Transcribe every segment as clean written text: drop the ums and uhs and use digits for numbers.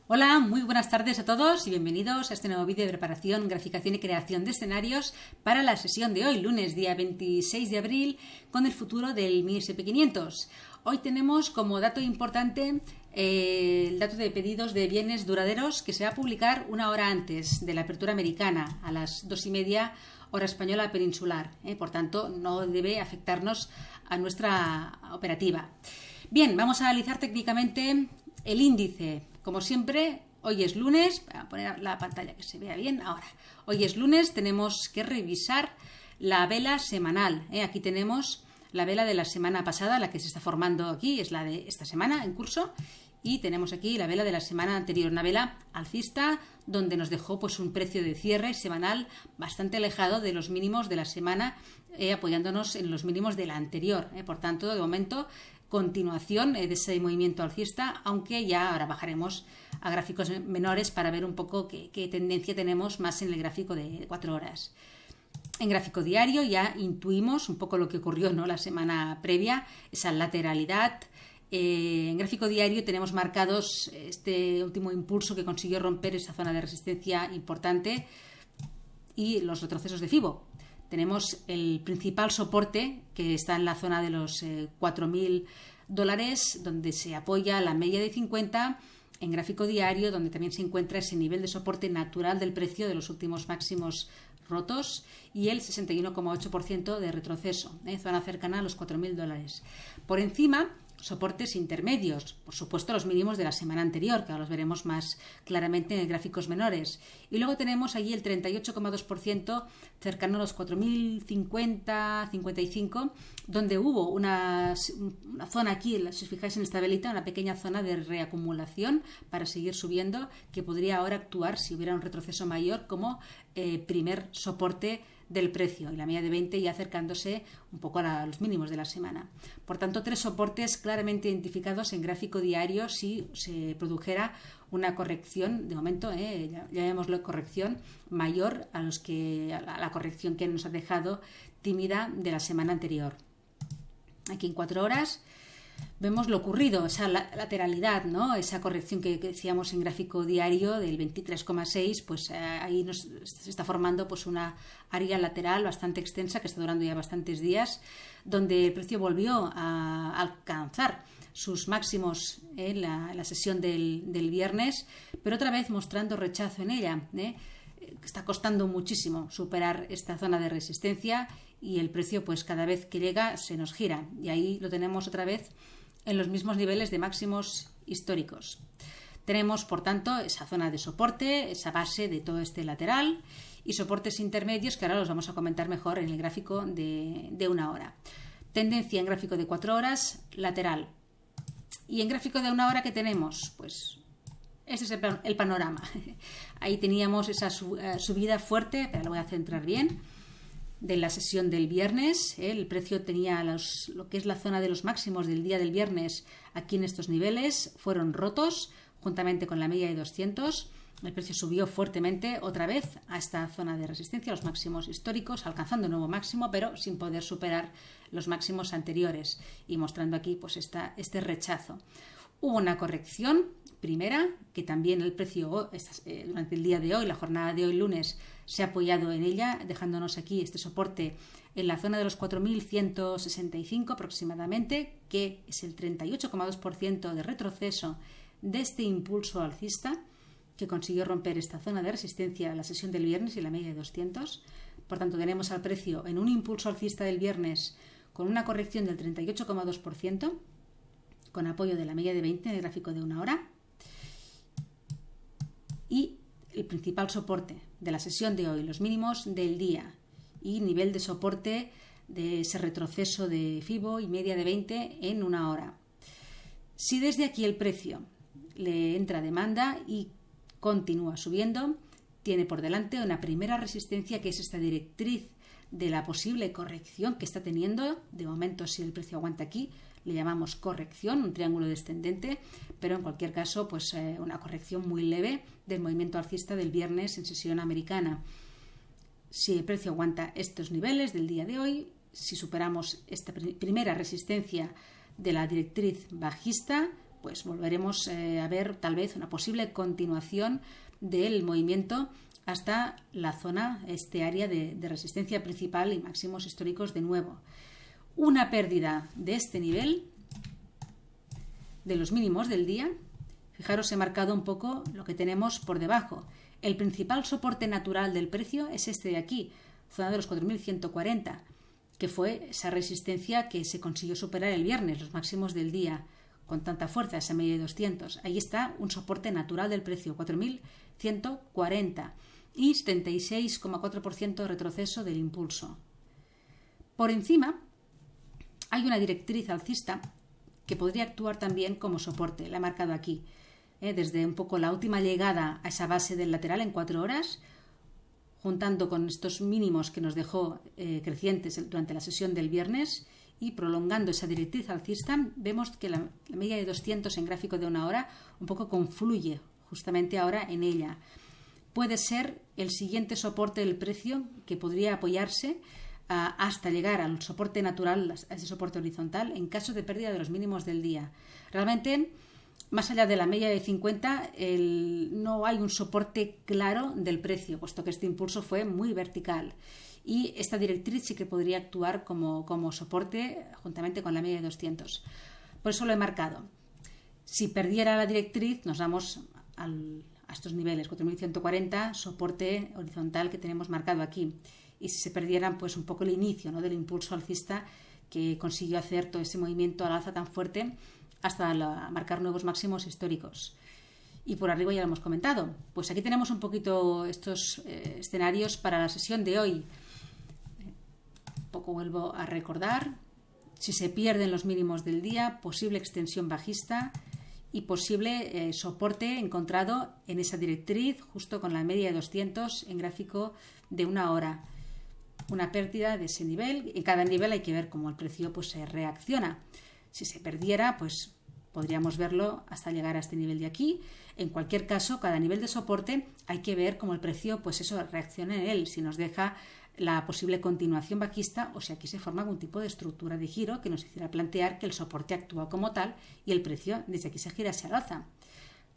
Hola, muy buenas tardes a todos y bienvenidos a este nuevo vídeo de preparación, graficación y creación de escenarios para la sesión de hoy, lunes día 26 de abril, con el futuro del MI SP500. Hoy tenemos como dato importante el dato de pedidos de bienes duraderos que se va a publicar una hora antes de la apertura americana, a las 2:30 hora española peninsular. Por tanto, no debe afectarnos a nuestra operativa. Bien, vamos a analizar técnicamente el índice. Como siempre, hoy es lunes, voy a poner la pantalla que se vea bien ahora. Hoy es lunes, tenemos que revisar la vela semanal. Aquí tenemos la vela de la semana pasada, la que se está formando aquí, es la de esta semana en curso. Y tenemos aquí la vela de la semana anterior, una vela alcista donde nos dejó pues un precio de cierre semanal bastante alejado de los mínimos de la semana, apoyándonos en los mínimos de la anterior. Por tanto, de momento, continuación de ese movimiento alcista, aunque ya ahora bajaremos a gráficos menores para ver un poco qué tendencia tenemos más en el gráfico de 4 horas. En gráfico diario ya intuimos un poco lo que ocurrió, ¿no?, la semana previa, esa lateralidad. En gráfico diario tenemos marcados este último impulso que consiguió romper esa zona de resistencia importante y los retrocesos de FIBO. Tenemos el principal soporte que está en la zona de los $4.000, donde se apoya la media de 50 en gráfico diario, donde también se encuentra ese nivel de soporte natural del precio de los últimos máximos rotos y el 61,8% de retroceso, zona cercana a los $4.000. Por encima, soportes intermedios, por supuesto los mínimos de la semana anterior, que ahora los veremos más claramente en gráficos menores. Y luego tenemos allí el 38,2% cercano a los 4.050, 55, donde hubo una zona aquí, si os fijáis en esta velita, una pequeña zona de reacumulación para seguir subiendo, que podría ahora actuar, si hubiera un retroceso mayor, como primer soporte del precio, y la media de 20 ya acercándose un poco a los mínimos de la semana. Por tanto, 3 soportes claramente identificados en gráfico diario si se produjera una corrección, de momento, llamémoslo corrección, mayor a la corrección que nos ha dejado tímida de la semana anterior. Aquí en 4 horas vemos lo ocurrido, esa lateralidad, ¿no?, esa corrección que decíamos en gráfico diario del 23,6, pues ahí se está formando pues una área lateral bastante extensa que está durando ya bastantes días, donde el precio volvió a alcanzar sus máximos en la sesión del viernes, pero otra vez mostrando rechazo en ella. Está costando muchísimo superar esta zona de resistencia y el precio pues cada vez que llega se nos gira, y ahí lo tenemos otra vez en los mismos niveles de máximos históricos. Tenemos, por tanto, esa zona de soporte, esa base de todo este lateral, y soportes intermedios que ahora los vamos a comentar mejor en el gráfico de una hora. Tendencia en gráfico de 4 horas, lateral. Y en gráfico de una hora, ¿qué tenemos? Pues este es el panorama. Ahí teníamos esa subida fuerte, pero lo voy a centrar bien, de la sesión del viernes. El precio tenía lo que es la zona de los máximos del día del viernes aquí en estos niveles, fueron rotos juntamente con la media de 200. El precio subió fuertemente otra vez a esta zona de resistencia, los máximos históricos, alcanzando un nuevo máximo, pero sin poder superar los máximos anteriores y mostrando aquí pues este rechazo. Hubo una corrección primera, que también el precio durante el día de hoy, la jornada de hoy lunes, se ha apoyado en ella, dejándonos aquí este soporte en la zona de los 4.165 aproximadamente, que es el 38,2% de retroceso de este impulso alcista, que consiguió romper esta zona de resistencia en la sesión del viernes y la media de 200. Por tanto, tenemos al precio en un impulso alcista del viernes con una corrección del 38,2%, con apoyo de la media de 20 en el gráfico de una hora. Y el principal soporte de la sesión de hoy, los mínimos del día y nivel de soporte de ese retroceso de FIBO y media de 20 en una hora. Si desde aquí el precio le entra demanda y continúa subiendo, tiene por delante una primera resistencia, que es esta directriz de la posible corrección que está teniendo. De momento, si el precio aguanta aquí, le llamamos corrección, un triángulo descendente, pero en cualquier caso pues una corrección muy leve del movimiento alcista del viernes en sesión americana. Si el precio aguanta estos niveles del día de hoy, si superamos esta primera resistencia de la directriz bajista, pues volveremos a ver tal vez una posible continuación del movimiento hasta la zona, área de resistencia principal y máximos históricos de nuevo. Una pérdida de este nivel, de los mínimos del día. Fijaros, he marcado un poco lo que tenemos por debajo. El principal soporte natural del precio es este de aquí, zona de los 4.140, que fue esa resistencia que se consiguió superar el viernes, los máximos del día, con tanta fuerza, esa media de 200. Ahí está un soporte natural del precio, 4.140 y 76,4% de retroceso del impulso. Por encima hay una directriz alcista que podría actuar también como soporte, la he marcado aquí, desde un poco la última llegada a esa base del lateral en 4 horas, juntando con estos mínimos que nos dejó crecientes durante la sesión del viernes y prolongando esa directriz alcista, vemos que la media de 200 en gráfico de 1 hora un poco confluye justamente ahora en ella. Puede ser el siguiente soporte del precio que podría apoyarse hasta llegar al soporte natural, a ese soporte horizontal, en caso de pérdida de los mínimos del día. Realmente, más allá de la media de 50, no hay un soporte claro del precio, puesto que este impulso fue muy vertical. Y esta directriz sí que podría actuar como soporte juntamente con la media de 200. Por eso lo he marcado. Si perdiera la directriz, nos vamos a estos niveles, 4.140, soporte horizontal que tenemos marcado aquí. Y si se perdieran, pues un poco el inicio, ¿no?, del impulso alcista que consiguió hacer todo ese movimiento al alza tan fuerte hasta marcar nuevos máximos históricos. Y por arriba ya lo hemos comentado. Pues aquí tenemos un poquito estos escenarios para la sesión de hoy. Un poco vuelvo a recordar. Si se pierden los mínimos del día, posible extensión bajista y posible soporte encontrado en esa directriz justo con la media de 200 en gráfico de 1 hora. Una pérdida de ese nivel. En cada nivel hay que ver cómo el precio pues se reacciona. Si se perdiera, pues podríamos verlo hasta llegar a este nivel de aquí. En cualquier caso, cada nivel de soporte hay que ver cómo el precio pues eso reacciona en él, si nos deja la posible continuación bajista o si aquí se forma algún tipo de estructura de giro que nos hiciera plantear que el soporte actúa como tal y el precio desde aquí se gira hacia el alza.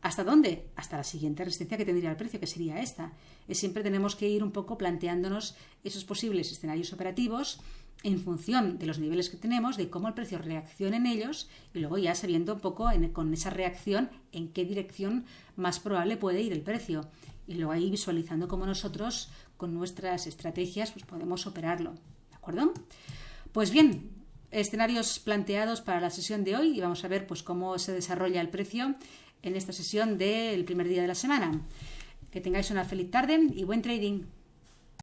¿Hasta dónde? Hasta la siguiente resistencia que tendría el precio, que sería esta. Siempre tenemos que ir un poco planteándonos esos posibles escenarios operativos en función de los niveles que tenemos, de cómo el precio reacciona en ellos y luego ya sabiendo un poco con esa reacción en qué dirección más probable puede ir el precio. Y luego ahí visualizando cómo nosotros con nuestras estrategias pues podemos operarlo. ¿De acuerdo? Pues bien, escenarios planteados para la sesión de hoy y vamos a ver pues cómo se desarrolla el precio en esta sesión del primer día de la semana. Que tengáis una feliz tarde y buen trading.